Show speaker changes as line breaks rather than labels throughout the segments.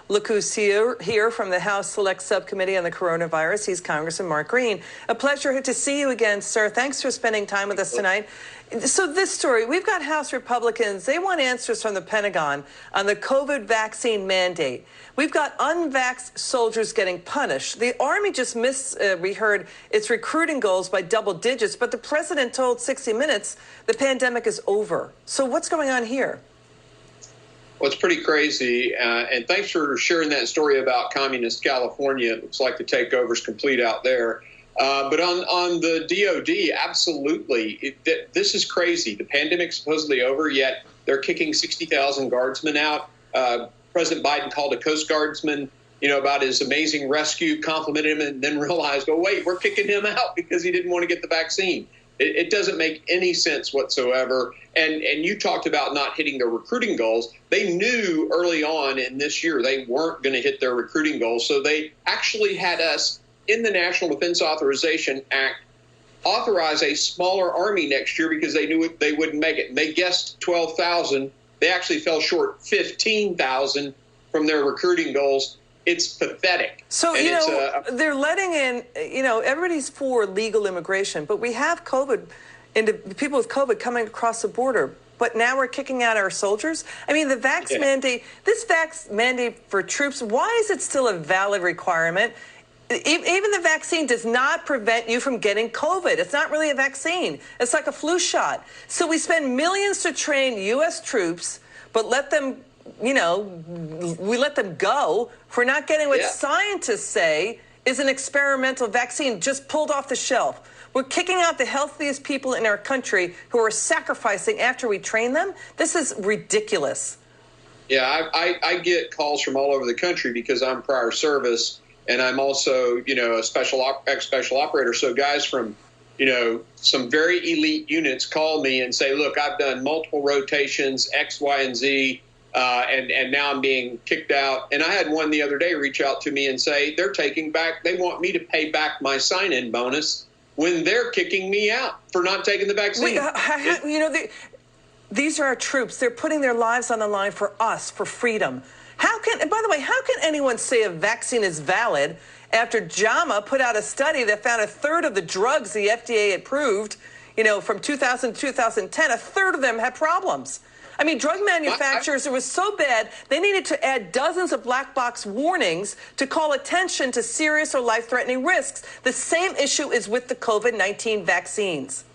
Look who's here from the House Select Subcommittee on the Coronavirus. He's Congressman Mark Green. A pleasure to see you again, sir. Thanks for spending time with us tonight. So this story, we've got House Republicans. They want answers from the Pentagon on the COVID vaccine mandate. We've got unvaxxed soldiers getting punished. The Army just we heard its recruiting goals by double digits, but the president told 60 Minutes the pandemic is over. So what's going on here?
Well, it's pretty crazy, and thanks for sharing that story about communist California. It looks like the takeover's complete out there. But on the DOD, absolutely, this is crazy. The pandemic's supposedly over, yet they're kicking 60,000 guardsmen out. President Biden called a Coast Guardsman, about his amazing rescue, complimented him, and then realized, oh, wait, we're kicking him out because he didn't want to get the vaccine. It doesn't make any sense whatsoever. And you talked about not hitting their recruiting goals. They knew early on in this year they weren't going to hit their recruiting goals. So they actually had us in the National Defense Authorization Act authorize a smaller Army next year because they knew they wouldn't make it. And they guessed 12,000. They actually fell short 15,000 from their recruiting goals. It's pathetic.
So, they're letting in, everybody's for legal immigration, but we have COVID, people with COVID coming across the border. But now we're kicking out our soldiers? I mean, the vax mandate, this vax mandate for troops, why is it still a valid requirement? Even the vaccine does not prevent you from getting COVID. It's not really a vaccine. It's like a flu shot. So we spend millions to train U.S. troops, but let them we let them go for not getting what scientists say is an experimental vaccine just pulled off the shelf. We're kicking out the healthiest people in our country who are sacrificing after we train them. This is ridiculous.
Yeah, I get calls from all over the country because I'm prior service and I'm also, a special operator. So guys from, some very elite units call me and say, look, I've done multiple rotations, X, Y, and Z. And now I'm being kicked out. And I had one the other day reach out to me and say they want me to pay back my sign-in bonus when they're kicking me out for not taking the vaccine.
These are our troops. They're putting their lives on the line for us, for freedom. And by the way, how can anyone say a vaccine is valid after JAMA put out a study that found a third of the drugs the FDA approved, from 2000 to 2010, a third of them had problems? I mean, drug manufacturers, it was so bad, they needed to add dozens of black box warnings to call attention to serious or life-threatening risks. The same issue is with the COVID-19 vaccines.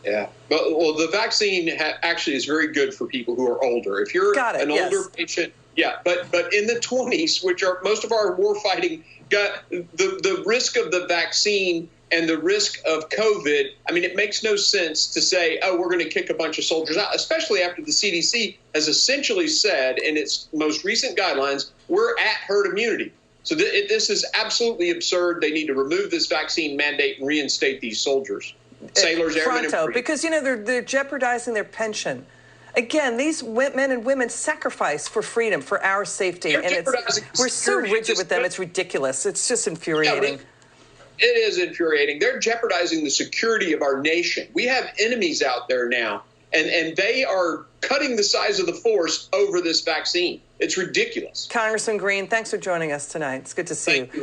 Yeah. Well, the vaccine actually is very good for people who are older. If you're an older patient, but in the 20s, which are most of our warfighting, got the risk of the vaccine and the risk of COVID, I mean, it makes no sense to say, oh, we're going to kick a bunch of soldiers out, especially after the CDC has essentially said in its most recent guidelines, we're at herd immunity. So this is absolutely absurd. They need to remove this vaccine mandate and reinstate these soldiers, sailors, airmen, and Marines.
Because, they're jeopardizing their pension. Again, these men and women sacrifice for freedom, for our safety. We're so rigid with them, it's ridiculous. It's just infuriating.
Yeah, it is infuriating. They're jeopardizing the security of our nation. We have enemies out there now, and they are cutting the size of the force over this vaccine. It's ridiculous.
Congressman Green, thanks for joining us tonight. It's good to see you.